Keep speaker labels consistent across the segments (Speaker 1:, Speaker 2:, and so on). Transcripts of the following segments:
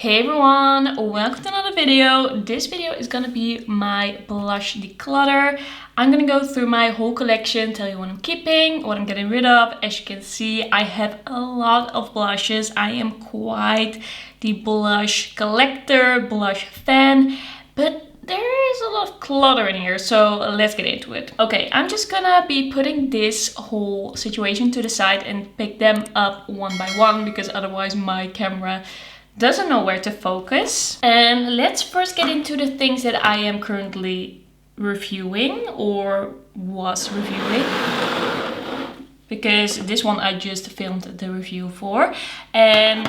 Speaker 1: Hey everyone, welcome to another video. This video is gonna be my blush declutter. I'm gonna go through my whole collection, tell you what I'm keeping, what I'm getting rid of. As you can see, I have a lot of blushes. I am quite the blush collector, blush fan, but there is a lot of clutter in here, so let's get into it. Okay, I'm just gonna be putting this whole situation to the side and pick them up one by one because otherwise my camera doesn't know where to focus. And let's first get into the things that I am currently reviewing or was reviewing, because this one I just filmed the review for. And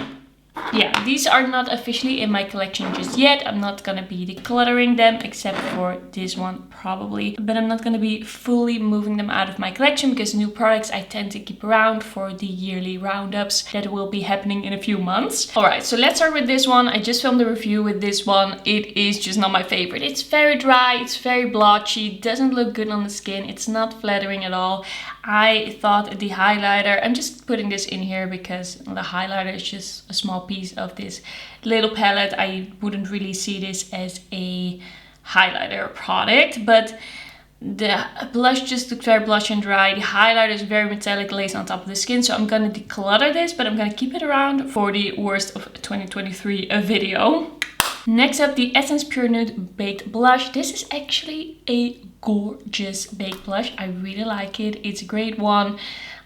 Speaker 1: yeah, these are not officially in my collection just yet. I'm not gonna be decluttering them except for this one probably, but I'm not gonna be fully moving them out of my collection because new products I tend to keep around for the yearly roundups that will be happening in a few months. All right, so let's start with this one. I just filmed a review with this one. It is just not my favorite. It's very dry, it's very blotchy, doesn't look good on the skin, it's not flattering at all. I thought the highlighter, I'm just putting this in here because the highlighter is just a small piece of this little palette. I wouldn't really see this as a highlighter product, but the blush just looked very blush and dry. The highlighter is very metallic, lays on top of the skin, so I'm gonna declutter this, but I'm gonna keep it around for the worst of 2023 video. Next up, the Essence Pure Nude Baked Blush. This is actually a gorgeous baked blush. I really like it. It's a great one.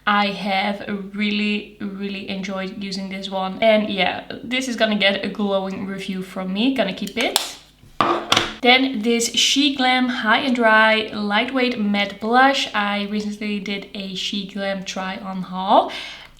Speaker 1: I have really enjoyed using this one. And yeah, this is gonna get a glowing review from me. Gonna keep it. Then this She Glam High and Dry Lightweight Matte Blush. I recently did a She Glam try on haul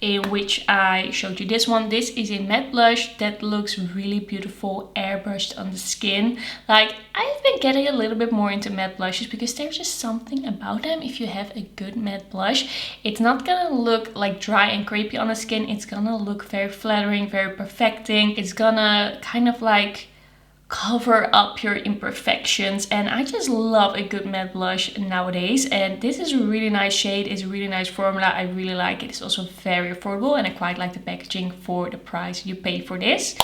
Speaker 1: in which I showed you this one. This is a matte blush that looks really beautiful airbrushed on the skin. Like, I've been getting a little bit more into matte blushes because there's just something about them. If you have a good matte blush, it's not gonna look like dry and crepey on the skin. It's gonna look very flattering, very perfecting. It's gonna kind of like cover up your imperfections, and I just love a good matte blush nowadays. And this is a really nice shade, it's a really nice formula. I really like it. It's also very affordable and I quite like the packaging for the price you pay for this.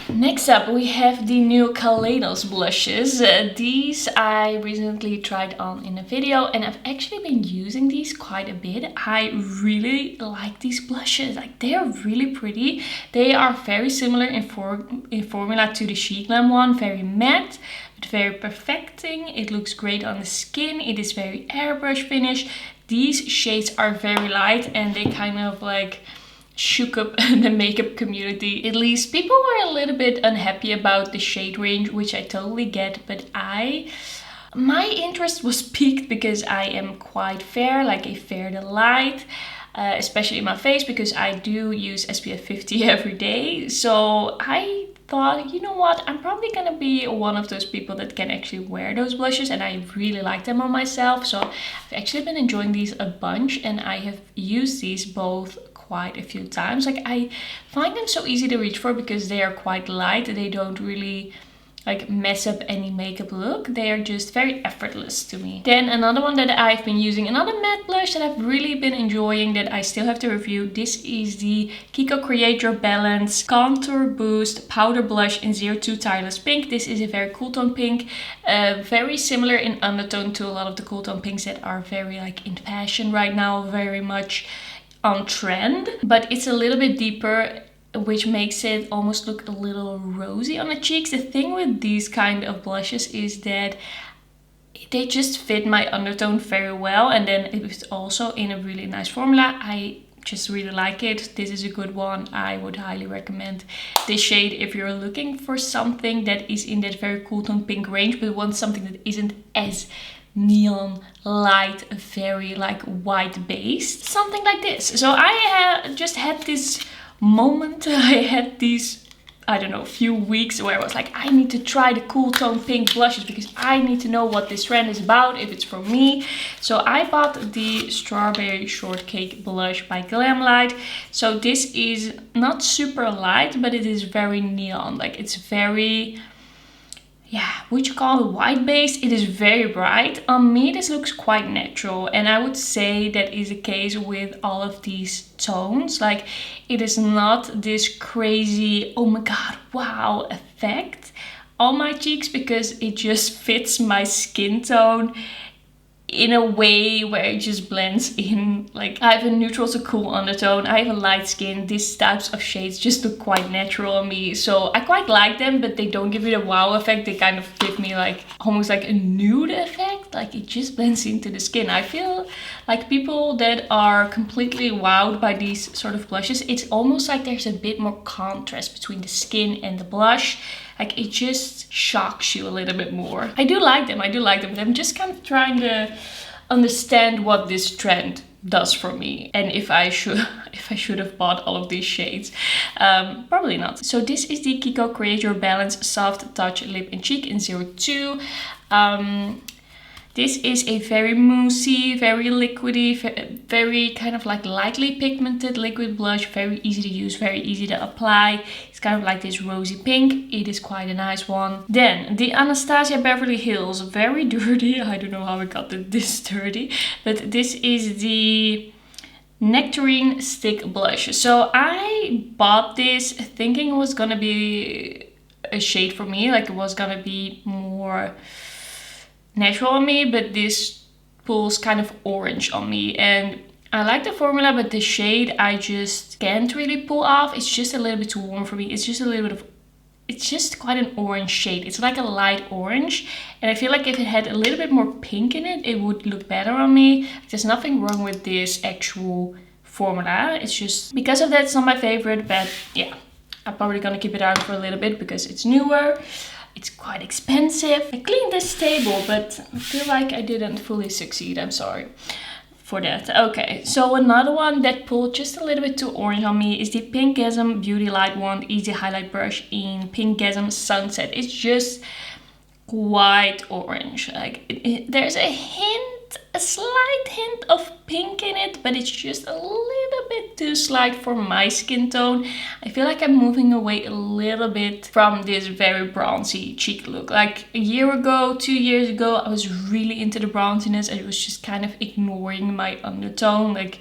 Speaker 1: Next up, we have the new Kaleidos blushes. These I recently tried on in a video and I've actually been using these quite a bit. I really like these blushes. Like, they are really pretty. They are very similar in formula to the She Glam one. Very matte, but very perfecting. It looks great on the skin. It is very airbrush finish. These shades are very light and they kind of like shook up the makeup community. At least people were a little bit unhappy about the shade range, which I totally get, but my interest was piqued because I am quite fair, like a fair to light. Especially in my face because I do use SPF 50 every day. So I thought, you know what, I'm probably gonna be one of those people that can actually wear those blushes, and I really like them on myself. So I've actually been enjoying these a bunch and I have used these both quite a few times. Like, I find them so easy to reach for because they are quite light. They don't really like mess up any makeup look. They are just very effortless to me. Then another one that I've been using, another matte blush that I've really been enjoying that I still have to review. This is the Kiko Create Your Balance Contour Boost Powder Blush in 02 Tireless Pink. This is a very cool tone pink, very similar in undertone to a lot of the cool tone pinks that are very like in fashion right now, very much on trend, but it's a little bit deeper, which makes it almost look a little rosy on the cheeks. The thing with these kind of blushes is that they just fit my undertone very well, and then it was also in a really nice formula. I just really like it. This is a good one. I would highly recommend this shade if you're looking for something that is in that very cool tone pink range, but want something that isn't as neon light, very like white based, something like this. So I just had this moment, I had these, I don't know, few weeks where I was like, I need to try the cool tone pink blushes because I need to know what this trend is about, if it's for me. So I bought the Strawberry Shortcake blush by Glamlight. So this is not super light, but it is very neon. Like, it's very, yeah, what you call a white base. It is very bright. On me, this looks quite natural. And I would say that is the case with all of these tones. Like, it is not this crazy, oh my god, wow effect on my cheeks, because it just fits my skin tone in a way where it just blends in. Like, I have a neutral to cool undertone, I have a light skin, these types of shades just look quite natural on me, so I quite like them, but they don't give me the wow effect. They kind of give me like almost like a nude effect, like it just blends into the skin. I feel like people that are completely wowed by these sort of blushes, it's almost like there's a bit more contrast between the skin and the blush. Like, it just shocks you a little bit more. I do like them, but I'm just kind of trying to understand what this trend does for me, and if I should have bought all of these shades. Probably not. So this is the Kiko Create Your Balance Soft Touch Lip and Cheek in 02. This is a very moussey, very liquidy, very kind of like lightly pigmented liquid blush. Very easy to use, very easy to apply. It's kind of like this rosy pink. It is quite a nice one. Then the Anastasia Beverly Hills, very dirty. I don't know how I got it this dirty, but this is the Nectarine Stick Blush. So I bought this thinking it was gonna be a shade for me, like it was gonna be more natural on me, but this pulls kind of orange on me, and I like the formula, but the shade I just can't really pull off. It's just a little bit too warm for me. It's just a little bit of, it's just quite an orange shade. It's like a light orange, and I feel like if it had a little bit more pink in it, it would look better on me. There's nothing wrong with this actual formula. It's just because of that, it's not my favorite, but yeah, I'm probably gonna keep it out for a little bit because it's newer. It's quite expensive. I cleaned this table, but I feel like I didn't fully succeed. I'm sorry for that. Okay, so another one that pulled just a little bit too orange on me is the Pinkgasm Beauty Light Wand Easy Highlight Brush in Pinkgasm Sunset. It's just quite orange. Like, there's a slight hint of pink in it, but it's just a little bit too slight for my skin tone. I feel like I'm moving away a little bit from this very bronzy cheek look. Like a year ago, 2 years ago, I was really into the bronziness. I was just kind of ignoring my undertone. Like,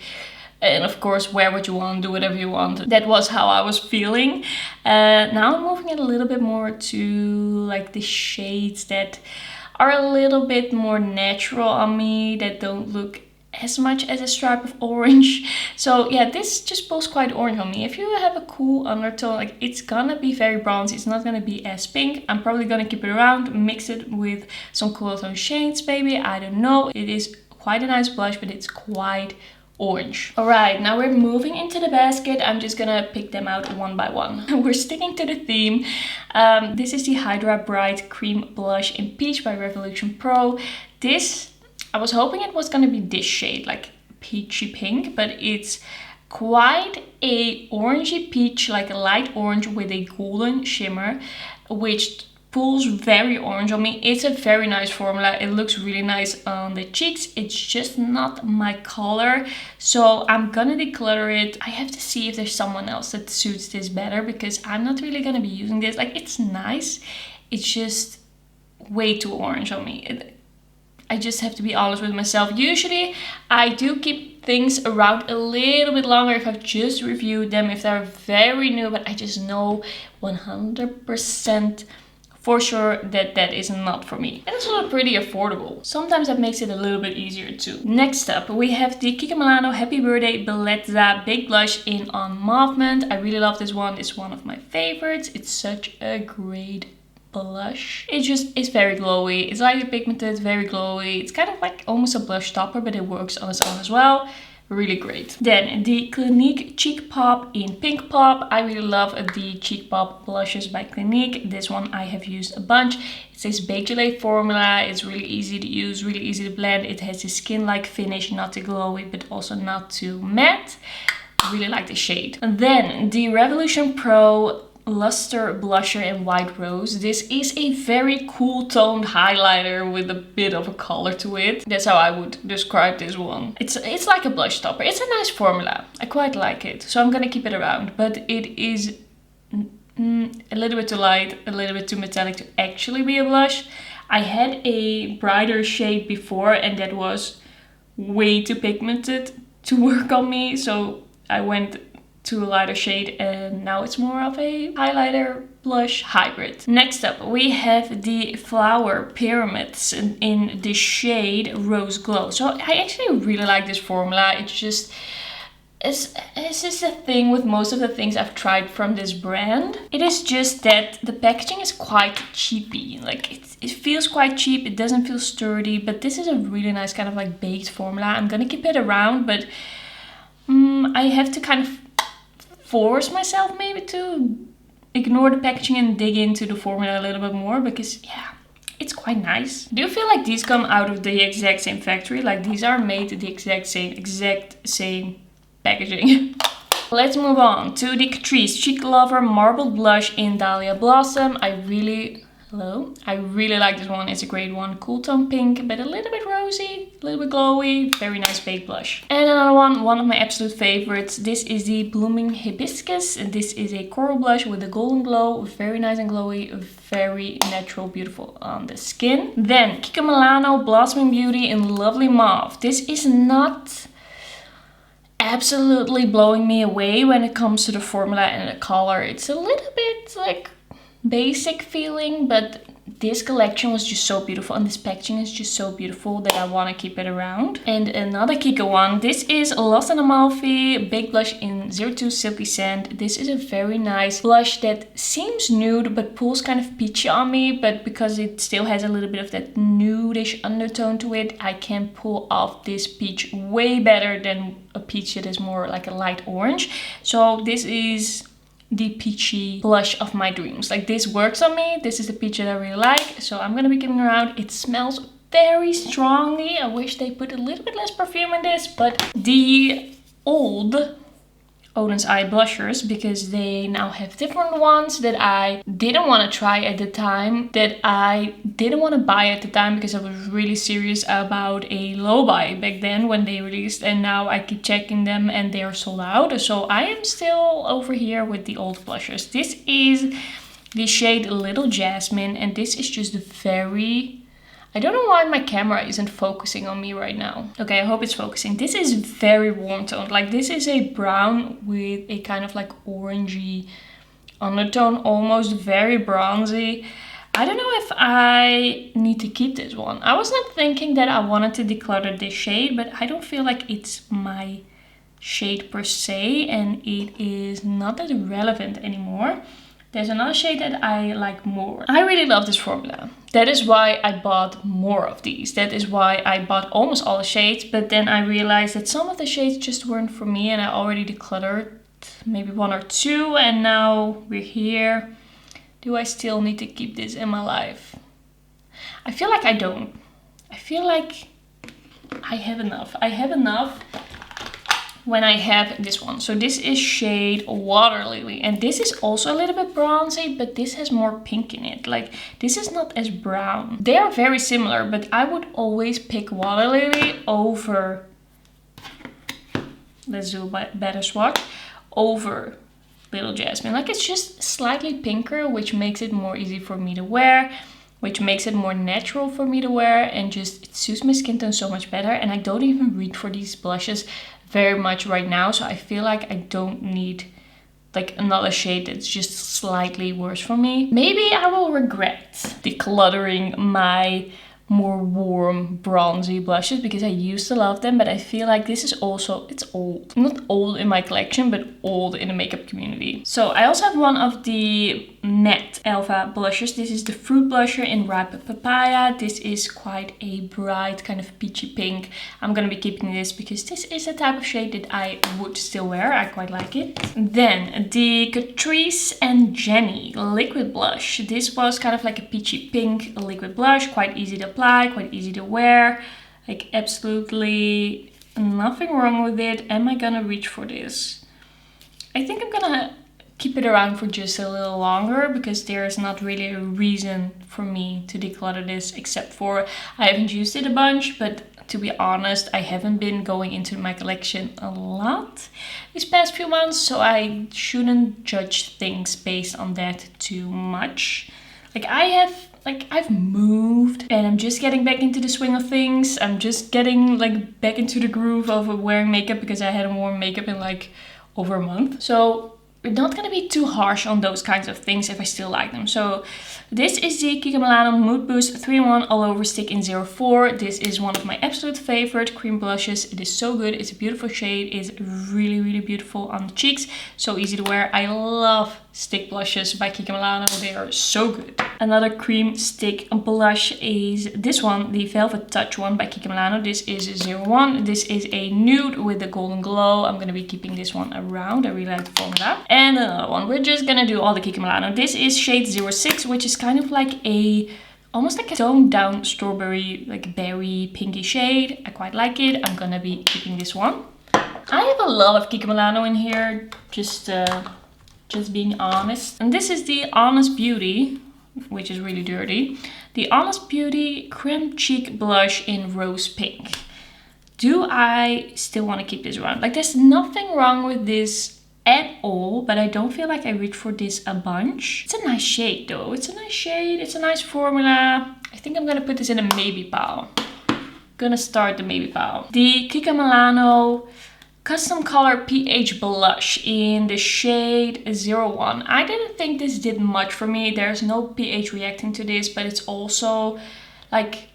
Speaker 1: and of course, wear what you want, do whatever you want. That was how I was feeling. Now I'm moving it a little bit more to like the shades that are a little bit more natural on me, that don't look as much as a stripe of orange. So yeah, this just pulls quite orange on me. If you have a cool undertone, like, it's gonna be very bronzy, it's not gonna be as pink. I'm probably gonna keep it around, mix it with some cool tone shades maybe, I don't know. It is quite a nice blush, but it's quite orange. Alright, now we're moving into the basket. I'm just gonna pick them out one by one. We're sticking to the theme. This is the Hydra Bright Cream Blush in Peach by Revolution Pro. This, I was hoping it was gonna be this shade, like peachy pink, but it's quite a orangey peach, like a light orange with a golden shimmer, which pulls very orange on me. It's a very nice formula. It looks really nice on the cheeks. It's just not my color, so I'm gonna declutter it. I have to see if there's someone else that suits this better, because I'm not really gonna be using this. Like, it's nice, it's just way too orange on me. I just have to be honest with myself. Usually I do keep things around a little bit longer if I've just reviewed them, if they're very new, but I just know 100% for sure that that is not for me. And it's also pretty affordable. Sometimes that makes it a little bit easier too. Next up, we have the Kiko Milano Happy Birthday Bellezza Big Blush in On Movement. I really love this one. It's one of my favorites. It's such a great blush. It's very glowy. It's lightly pigmented, very glowy. It's kind of like almost a blush topper, but it works on its own as well. Really great. Then the Clinique Cheek Pop in Pink Pop. I really love the Cheek Pop blushes by Clinique. This one I have used a bunch. It's this Baked Gelée formula. It's really easy to use, really easy to blend. It has a skin-like finish, not too glowy, but also not too matte. I really like the shade. And then the Revolution Pro Luster Blusher in White Rose. This is a very cool toned highlighter with a bit of a color to it. That's how I would describe this one. It's like a blush topper. It's a nice formula. I quite like it, so I'm gonna keep it around, but it is a little bit too light, a little bit too metallic to actually be a blush. I had a brighter shade before and that was way too pigmented to work on me. So I went to a lighter shade and now it's more of a highlighter blush hybrid. Next up we have the Flower Pyramids in the shade Rose Glow. So I actually really like this formula. It's just it's just a thing with most of the things I've tried from this brand. It is just that the packaging is quite cheapy. Like it feels quite cheap, it doesn't feel sturdy, but this is a really nice kind of like baked formula. I'm gonna keep it around, but I have to kind of force myself maybe to ignore the packaging and dig into the formula a little bit more, because yeah, it's quite nice. Do you feel like these come out of the exact same factory? Like these are made the exact same packaging. Let's move on to the Catrice Cheek Lover Marble Blush in Dahlia Blossom. I really like this one. It's a great one. Cool tone pink, but a little bit rosy, a little bit glowy. Very nice baked blush. And another one of my absolute favorites. This is the Blooming Hibiscus. And this is a coral blush with a golden glow. Very nice and glowy. Very natural, beautiful on the skin. Then Kiko Milano Blossoming Beauty in Lovely Mauve. This is not absolutely blowing me away when it comes to the formula and the color. It's a little bit like basic feeling, but this collection was just so beautiful and this packaging is just so beautiful that I want to keep it around. And another Kiko one, this is Lost in Amalfi Big Blush in 02 Silky Sand. This is a very nice blush that seems nude but pulls kind of peachy on me, but because it still has a little bit of that nudish undertone to it, I can pull off this peach way better than a peach that is more like a light orange. So this is the peachy blush of my dreams. Like this works on me. This is the peach that I really like. So I'm gonna be keeping it around. It smells very strongly. I wish they put a little bit less perfume in this, but the old Oden's Eye blushers, because they now have different ones that I didn't want to try at the time, that I didn't want to buy at the time because I was really serious about a low buy back then when they released, and now I keep checking them and they are sold out. So I am still over here with the old blushers. This is the shade Little Jasmine, and this is just very... I don't know why my camera isn't focusing on me right now. Okay, I hope it's focusing. This is very warm toned. Like this is a brown with a kind of like orangey undertone, almost very bronzy. I don't know if I need to keep this one. I was not thinking that I wanted to declutter this shade, but I don't feel like it's my shade per se, and it is not that relevant anymore. There's another shade that I like more. I really love this formula. That is why I bought more of these. That is why I bought almost all the shades. But then I realized that some of the shades just weren't for me, and I already decluttered maybe one or two. And now we're here. Do I still need to keep this in my life? I feel like I don't. I feel like I have enough. I have enough when I have this one. So this is shade Water Lily, and this is also a little bit bronzy, but this has more pink in it. Like this is not as brown. They are very similar, but I would always pick Water Lily over, let's do a better swatch, over Little Jasmine. Like it's just slightly pinker, which makes it more easy for me to wear, which makes it more natural for me to wear, and just it suits my skin tone so much better. And I don't even reach for these blushes very much right now, so I feel like I don't need like another shade that's just slightly worse for me. Maybe I will regret decluttering my more warm bronzy blushes because I used to love them, but I feel like this is also, it's old. Not old in my collection, but old in the makeup community. So I also have one of the matte Elva blushers. This is the Fruit Blusher in Ripe Papaya. This is quite a bright kind of peachy pink. I'm gonna be keeping this because this is a type of shade that I would still wear. I quite like it. Then the Catrice and Jenny liquid blush. This was kind of like a peachy pink liquid blush, quite easy to apply, quite easy to wear. Like absolutely nothing wrong with it. Am I gonna reach for this? I think I'm gonna keep it around for just a little longer because there's not really a reason for me to declutter this, except for I haven't used it a bunch, but to be honest, I haven't been going into my collection a lot these past few months, so I shouldn't judge things based on that too much. Like I've moved and I'm just getting back into the swing of things. I'm just getting like back into the groove of wearing makeup because I hadn't worn makeup in like over a month. So we're not gonna be too harsh on those kinds of things if I still like them. So this is the Kiko Milano Mood Boost 3-in-1 All Over Stick in 04. This is one of my absolute favorite cream blushes. It is so good. It's a beautiful shade. It's really, really beautiful on the cheeks. So easy to wear. I love stick blushes by Kiko Milano. They are so good. Another cream stick blush is this one, the Velvet Touch one by Kiko Milano. This is 01. This is a nude with the golden glow. I'm going to be keeping this one around. I really like the formula. And another one. We're just going to do all the Kiko Milano. This is shade 06, which is kind of like almost like a toned down strawberry, like berry pinky shade. I quite like it. I'm going to be keeping this one. I have a lot of Kiko Milano in here. Just being honest. And this is the Honest Beauty, which is really dirty. The Honest Beauty Creme Cheek Blush in Rose Pink. Do I still want to keep this around? Like, there's nothing wrong with this at all, but I don't feel like I reach for this a bunch. It's a nice shade though. It's a nice shade. It's a nice formula. I think I'm gonna put this in a maybe pile. Gonna start the maybe pile. The Kiko Milano Custom Color PH Blush in the shade 01. I didn't think this did much for me. There's no pH reacting to this, but it's also like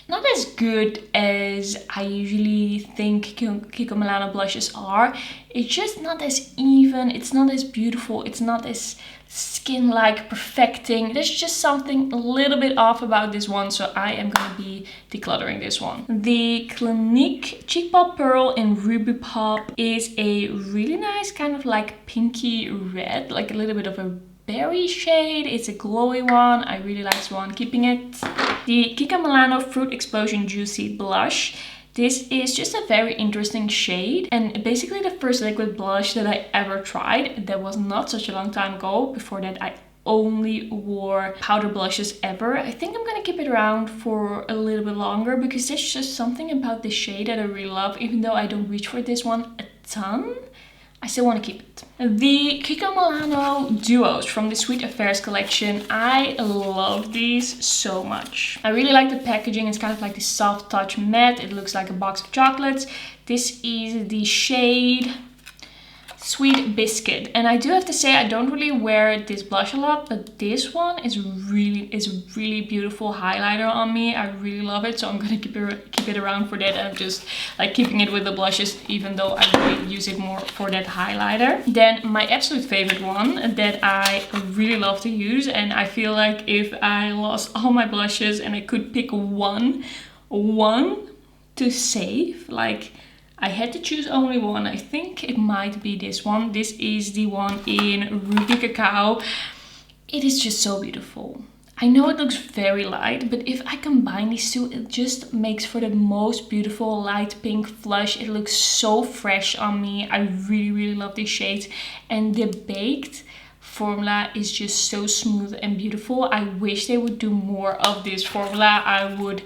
Speaker 1: not as good as I usually think Kiko Milano blushes are. It's just not as even, it's not as beautiful, it's not as skin-like perfecting. There's just something a little bit off about this one, so I am going to be decluttering this one. The Clinique Cheek Pop Pearl in Ruby Pop is a really nice kind of like pinky red, like a little bit of a berry shade. It's a glowy one. I really like this one. Keeping it. The Kiko Milano Fruit Explosion Juicy Blush. This is just a very interesting shade and basically the first liquid blush that I ever tried. That was not such a long time ago. Before that I only wore powder blushes ever. I think I'm gonna keep it around for a little bit longer because there's just something about this shade that I really love. Even though I don't reach for this one a ton, I still want to keep it. The Kiko Milano Duos from the Sweet Affairs collection. I love these so much. I really like the packaging. It's kind of like the soft touch matte. It looks like a box of chocolates. This is the shade Sweet Biscuit. And I do have to say I don't really wear this blush a lot, but this one is really beautiful highlighter on me. I really love it, so I'm gonna keep it around for that. I'm just like keeping it with the blushes, even though I really use it more for that highlighter. Then my absolute favorite one that I really love to use, and I feel like if I lost all my blushes and I could pick one to save, like I had to choose only one. I think it might be this one. This is the one in Ruby Cacao. It is just so beautiful. I know it looks very light, but if I combine these two, it just makes for the most beautiful light pink flush. It looks so fresh on me. I really love these shades. And the baked formula is just so smooth and beautiful. I wish they would do more of this formula. I would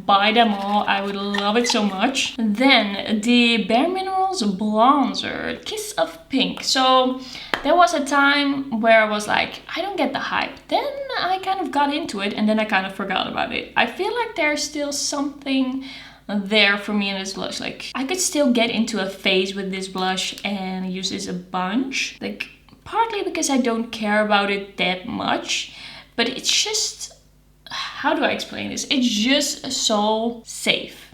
Speaker 1: buy them all. I would love it so much. Then the Bare Minerals bronzer, Kiss of Pink. So there was a time where I was like, I don't get the hype. Then I kind of got into it and then I kind of forgot about it. I feel like there's still something there for me in this blush. Like I could still get into a phase with this blush and use this a bunch. Like partly because I don't care about it that much, but it's just, how do I explain this? It's just so safe.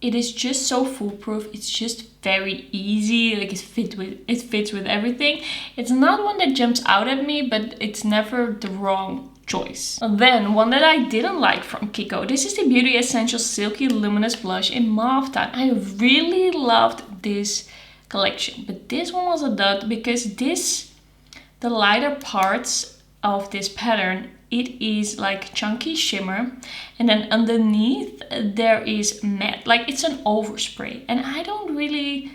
Speaker 1: It is just so foolproof. It's just very easy. Like it fits with everything. It's not one that jumps out at me, but it's never the wrong choice. Then one that I didn't like from Kiko. This is the Beauty Essentials Silky Luminous Blush in Mauve Tone. I really loved this collection, but this one was a dud because the lighter parts of this pattern, it is like chunky shimmer, and then underneath there is matte, like it's an overspray, and I don't really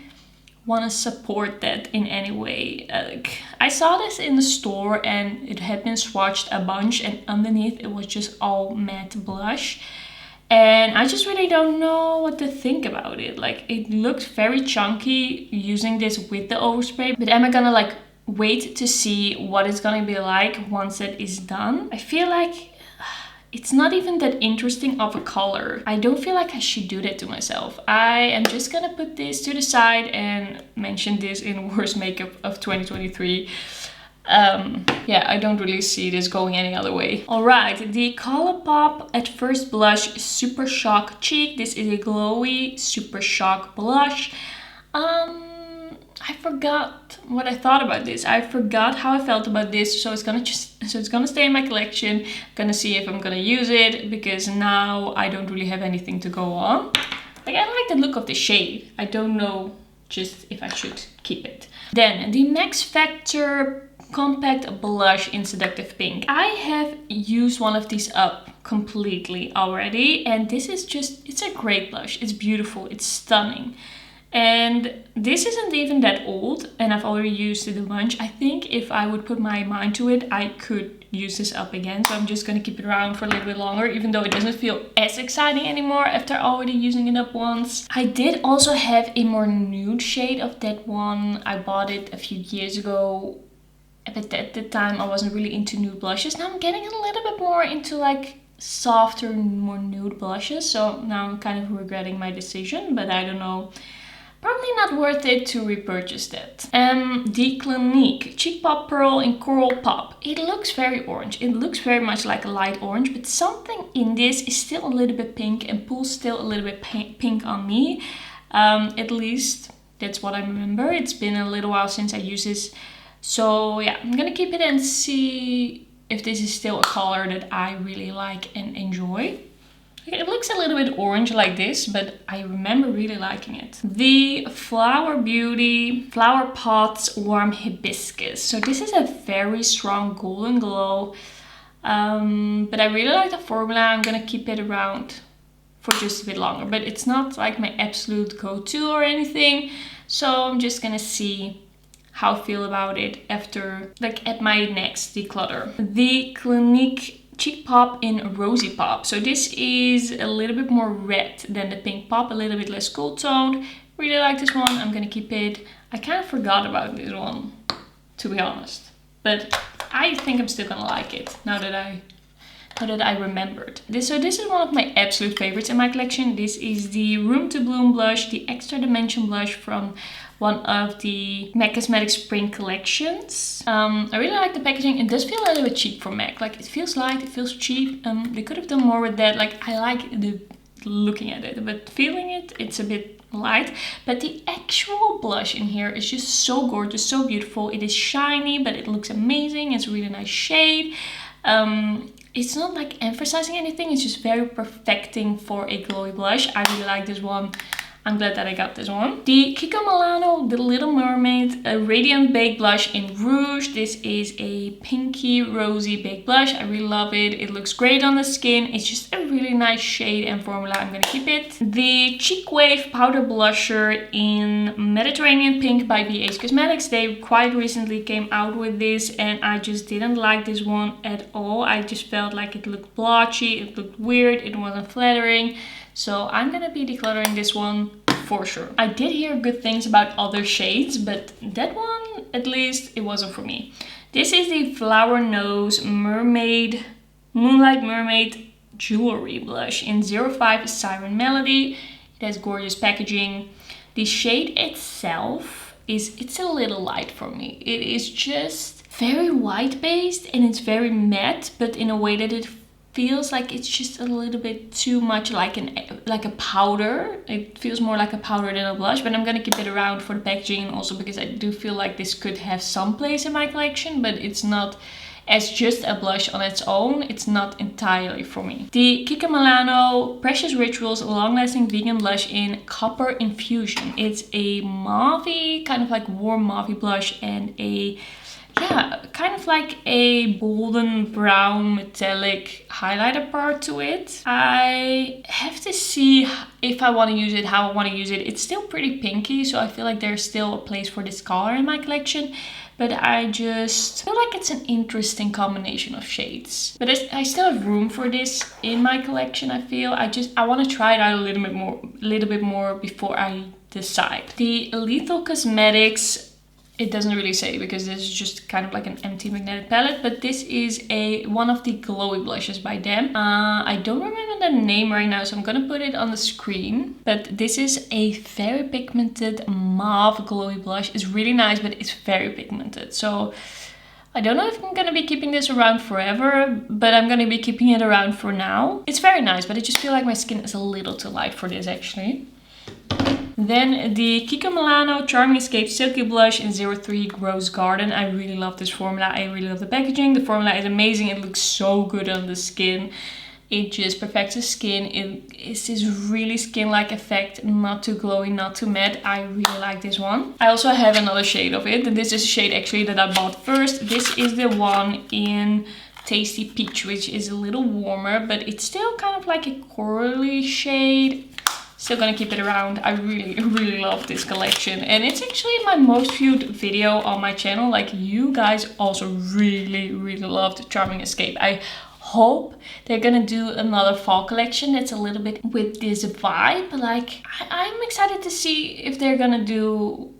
Speaker 1: want to support that in any way. Like I saw this in the store and it had been swatched a bunch, and underneath it was just all matte blush, And I just really don't know what to think about it. Like, it looks very chunky using this with the overspray, but am I gonna like wait to see what it's gonna be like once it is done? I feel like it's not even that interesting of a color. I don't feel like I should do that to myself. I am just gonna put this to the side and mention this in worst makeup of 2023. Yeah, I don't really see this going any other way. Alright, the Colourpop at First Blush Super Shock Cheek. This is a glowy Super Shock blush. I forgot what I thought about this. I forgot how I felt about this, so it's gonna stay in my collection. I'm gonna see if I'm gonna use it, because now I don't really have anything to go on. Like, I like the look of the shade. I don't know just if I should keep it. Then the Max Factor Compact Blush in Seductive Pink. I have used one of these up completely already, and this is just, it's a great blush. It's beautiful, it's stunning. And this isn't even that old, and I've already used it a bunch. I think if I would put my mind to it, I could use this up again. So I'm just gonna keep it around for a little bit longer, even though it doesn't feel as exciting anymore after already using it up once. I did also have a more nude shade of that one. I bought it a few years ago, but at the time I wasn't really into nude blushes. Now I'm getting a little bit more into like softer, more nude blushes. So now I'm kind of regretting my decision, but I don't know. Probably not worth it to repurchase that. The Clinique Cheek Pop Pearl in Coral Pop. It looks very orange. It looks very much like a light orange, but something in this is still a little bit pink and pulls still a little bit pink on me. At least that's what I remember. It's been a little while since I used this. So yeah, I'm gonna keep it and see if this is still a color that I really like and enjoy. It looks a little bit orange like this, but I remember really liking it. The Flower Beauty Flower Pots Warm Hibiscus. So this is a very strong golden glow, but I really like the formula. I'm gonna keep it around for just a bit longer, but it's not like my absolute go-to or anything. So I'm just gonna see how I feel about it after, like, at my next declutter. The Clinique Cheek Pop in Rosy Pop. So this is a little bit more red than the Pink Pop, a little bit less cool toned. Really like this one. I'm gonna keep it. I kind of forgot about this one, to be honest, but I think I'm still gonna like it now that I remembered. So this is one of my absolute favorites in my collection. This is the Room to Bloom blush, the Extra Dimension blush from one of the MAC Cosmetics spring collections. I really like the packaging. It does feel a little bit cheap for MAC. Like, it feels light, it feels cheap. They could have done more with that. Like, I like the looking at it, but feeling it, it's a bit light. But the actual blush in here is just so gorgeous, so beautiful. It is shiny, but it looks amazing. It's a really nice shade. It's not like emphasizing anything, it's just very perfecting for a glowy blush. I really like this one. I'm glad that I got this one. The Kiko Milano The Little Mermaid Radiant Baked Blush in Rouge. This is a pinky rosy baked blush. I really love it. It looks great on the skin. It's just a really nice shade and formula. I'm gonna keep it. The Cheek Wave Powder Blusher in Mediterranean Pink by BH Cosmetics. They quite recently came out with this, and I just didn't like this one at all. I just felt like it looked blotchy, it looked weird, it wasn't flattering. So I'm gonna be decluttering this one for sure. I did hear good things about other shades, but that one, at least, it wasn't for me. This is the Flower Nose Moonlight Mermaid Jewelry Blush in 05 Siren Melody. It has gorgeous packaging. The shade itself it's a little light for me. It is just very white based and it's very matte, but in a way that it feels like it's just a little bit too much like a powder. It feels more like a powder than a blush, but I'm gonna keep it around for the packaging, and also because I do feel like this could have some place in my collection, but it's not, as just a blush on its own, it's not entirely for me. The Kiko Milano Precious Rituals Long Lasting Vegan Blush in Copper Infusion. It's a mauvey, kind of like warm mauvey blush, and a kind of like a golden brown metallic highlighter part to it. I have to see if I want to use it, how I want to use it. It's still pretty pinky, so I feel like there's still a place for this color in my collection. but I just feel like it's an interesting combination of shades. But I still have room for this in my collection. I feel I want to try it out a little bit more before I decide. The Lethal Cosmetics, it doesn't really say because this is just kind of like an empty magnetic palette, but this is one of the glowy blushes by them. I don't remember the name right now, so I'm gonna put it on the screen. But this is a very pigmented mauve glowy blush. It's really nice, but it's very pigmented. So I don't know if I'm gonna be keeping this around forever, but I'm gonna be keeping it around for now. It's very nice, but I just feel like my skin is a little too light for this actually. Then the Kiko Milano Charming Escape Silky Blush in 03 Rose Garden. I really love this formula. I really love the packaging. The formula is amazing. It looks so good on the skin. It just perfects the skin. It is this really skin-like effect. Not too glowy, not too matte. I really like this one. I also have another shade of it. And this is a shade actually that I bought first. This is the one in Tasty Peach, which is a little warmer. But it's still kind of like a corally shade. Still gonna keep it around. I really love this collection, and it's actually my most viewed video on my channel. Like, you guys also really loved Charming Escape. I hope they're gonna do another fall collection that's a little bit with this vibe. Like, I'm excited to see if they're gonna do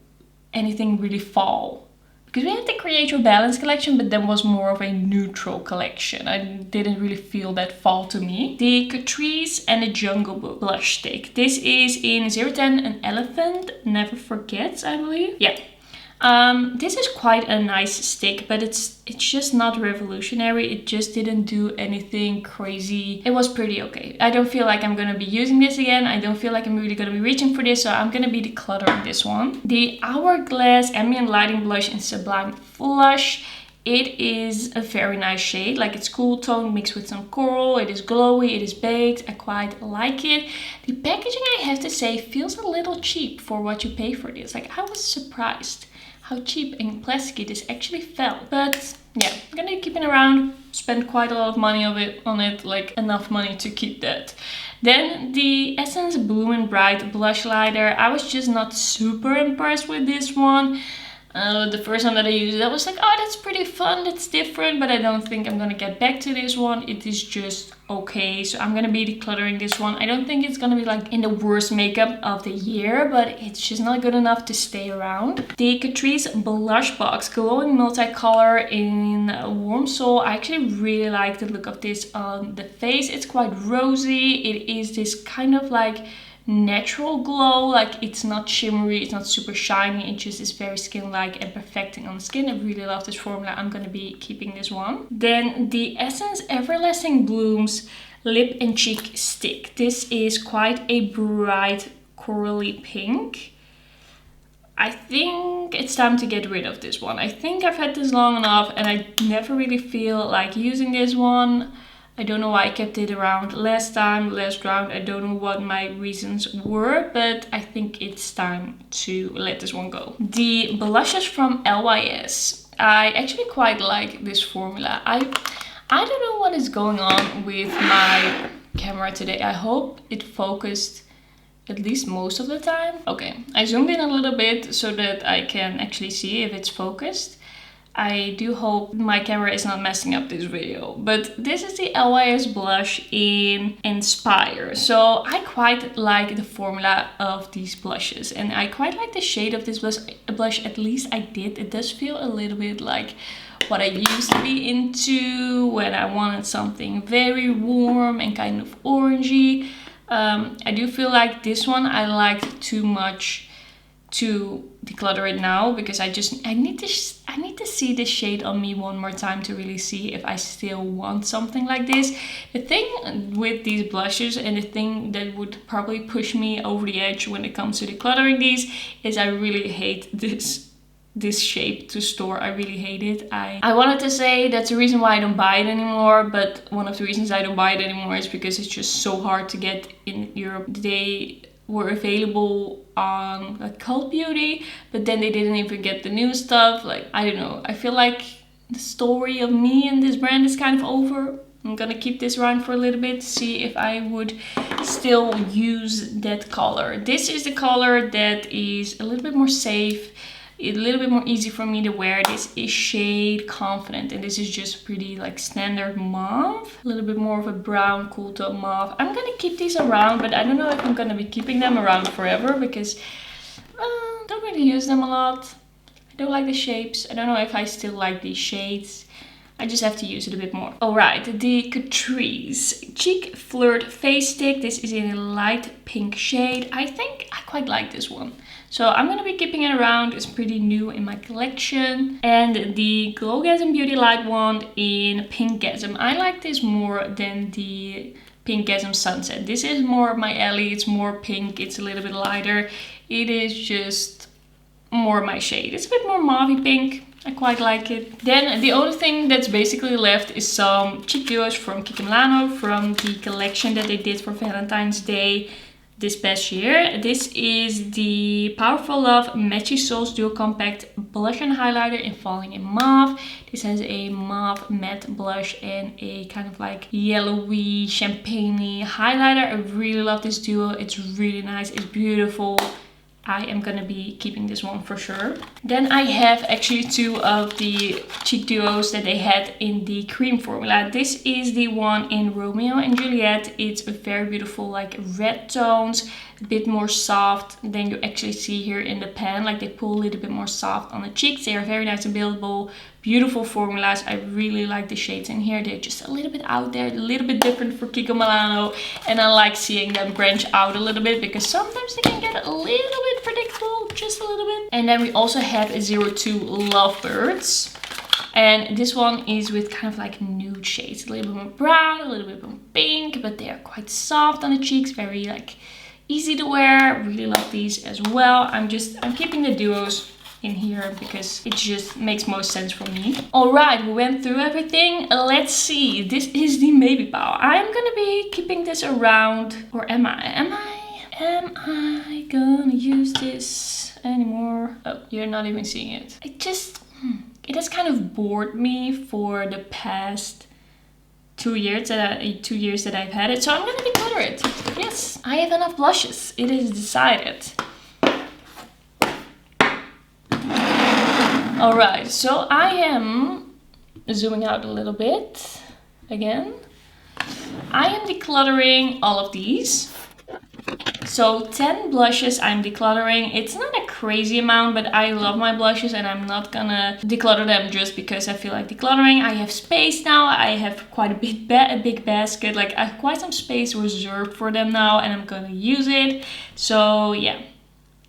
Speaker 1: anything really fall. Because we had the Create Your Balance collection, but that was more of a neutral collection. I didn't really feel that fall to me. The Catrice and the Jungle Book blush stick. This is in 010 An Elephant Never Forgets, I believe. Yeah. This is quite a nice stick, but it's just not revolutionary. It just didn't do anything crazy. It was pretty okay. I don't feel like I'm gonna be using this again. I don't feel like I'm really gonna be reaching for this, so I'm gonna be decluttering this one. The Hourglass Ambient Lighting Blush in Sublime Flush. It is a very nice shade. Like, it's cool tone mixed with some coral. It is glowy, it is baked. I quite like it. The packaging, I have to say, feels a little cheap for what you pay for this. Like, I was surprised how cheap and plasticky this actually felt. But yeah, I'm gonna keep it around, spend quite a lot of money on it, like enough money to keep that. Then the Essence Bloom and Bright Blush Lighter. I was just not super impressed with this one. The first time that I used it, I was like, oh, that's pretty fun, that's different, but I don't think I'm gonna get back to this one. It is just okay, so I'm gonna be decluttering this one. I don't think it's gonna be like in the worst makeup of the year, but it's just not good enough to stay around. The Catrice Blush Box Glowing Multicolor in Warm Soul. I actually really like the look of this on the face. It's quite rosy. It is this kind of like natural glow. Like, it's not shimmery, it's not super shiny, it just is very skin-like and perfecting on the skin. I really love this formula. I'm gonna be keeping this one. Then the Essence Everlasting Blooms Lip and Cheek Stick. This is quite a bright corally pink. I think it's time to get rid of this one. I think I've had this long enough and I never really feel like using this one. I don't know why I kept it around last round. I don't know what my reasons were, but I think it's time to let this one go. The blushes from LYS. I actually quite like this formula. I don't know what is going on with my camera today. I hope it focused at least most of the time. Okay, I zoomed in a little bit so that I can actually see if it's focused. I do hope my camera is not messing up this video. But this is the LYS blush in Inspire. So I quite like the formula of these blushes. And I quite like the shade of this blush, at least I did. It does feel a little bit like what I used to be into when I wanted something very warm and kind of orangey. I do feel like this one I liked too much to declutter it now, because I need to see this shade on me one more time to really see if I still want something like this. The thing with these blushes, and the thing that would probably push me over the edge when it comes to decluttering these, is I really hate this shape to store. I really hate it. I wanted to say that's the reason why I don't buy it anymore, but one of the reasons I don't buy it anymore is because it's just so hard to get in Europe. They were available on like Cult Beauty, but then they didn't even get the new stuff. Like, I don't know, I feel like the story of me and this brand is kind of over. I'm gonna keep this around for a little bit to see if I would still use that color. This is the color that is a little bit more safe. It's a little bit more easy for me to wear. This is shade Confident, and this is just pretty like standard mauve. A little bit more of a brown cool tone mauve. I'm gonna keep these around, but I don't know if I'm gonna be keeping them around forever because I don't really use them a lot. I don't like the shapes. I don't know if I still like these shades. I just have to use it a bit more. Alright, the Catrice Cheek Flirt Face Stick. This is in a light pink shade. I think I quite like this one. So I'm going to be keeping it around. It's pretty new in my collection. And the Glowgasm Beauty Light Wand in Pinkgasm. I like this more than the Pinkgasm Sunset. This is more my alley. It's more pink. It's a little bit lighter. It is just more my shade. It's a bit more mauvey pink. I quite like it. Then the only thing that's basically left is some cheek duos from Kiko Milano from the collection that they did for Valentine's Day this past year. This is the Powerful Love Matchy Souls Duo Compact Blush and Highlighter in Falling in Mauve. This has a mauve matte blush and a kind of like yellowy, champagne-y highlighter. I really love this duo. It's really nice. It's beautiful. I am gonna be keeping this one for sure. Then I have actually two of the cheek duos that they had in the cream formula. This is the one in Romeo and Juliet. It's a very beautiful like red tones, a bit more soft than you actually see here in the pan. Like they pull a little bit more soft on the cheeks. They are very nice and buildable. Beautiful formulas. I really like the shades in here. They're just a little bit out there, a little bit different for Kiko Milano. And I like seeing them branch out a little bit because sometimes they can get a little bit predictable, just a little bit. And then we also have a 02 Lovebirds. And this one is with kind of like nude shades. A little bit more brown, a little bit more pink, but they are quite soft on the cheeks. Very like easy to wear. Really love these as well. I'm keeping the duos in here because it just makes most sense for me. Alright, we went through everything. Let's see. This is the Maybe Power. I'm gonna be keeping this around. Or am I? Am I gonna use this anymore? Oh, you're not even seeing it. It has kind of bored me for the past 2 years that I've had it. So I'm gonna declutter it. Yes, I have enough blushes. It is decided. Alright, so I am zooming out a little bit again. I am decluttering all of these. So 10 blushes I'm decluttering. It's not a crazy amount, but I love my blushes and I'm not gonna declutter them just because I feel like decluttering. I have space now. I have quite a big basket. Like I have quite some space reserved for them now and I'm gonna use it. So yeah.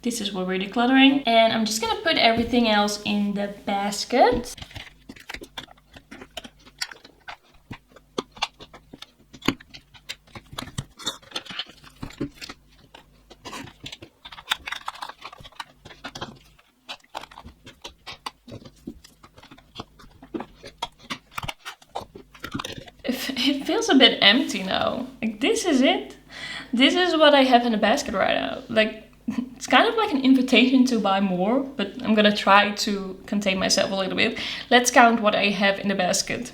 Speaker 1: This is what we're decluttering. And I'm just gonna put everything else in the basket. It feels a bit empty now. Like this is it. This is what I have in the basket right now. Like it's kind of like an invitation to buy more, but I'm gonna try to contain myself a little bit. Let's count what I have in the basket.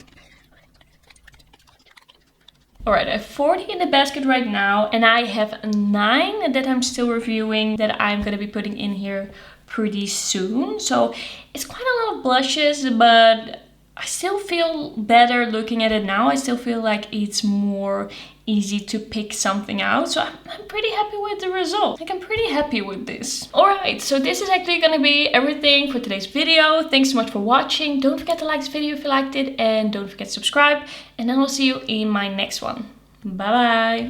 Speaker 1: Alright, I have 40 in the basket right now, and I have 9 that I'm still reviewing that I'm gonna be putting in here pretty soon. So it's quite a lot of blushes, but I still feel better looking at it now. I still feel like it's more easy to pick something out. So I'm pretty happy with the result. Like I'm pretty happy with this. Alright, so this is actually gonna be everything for today's video. Thanks so much for watching. Don't forget to like this video if you liked it and don't forget to subscribe. And then I'll see you in my next one. Bye bye.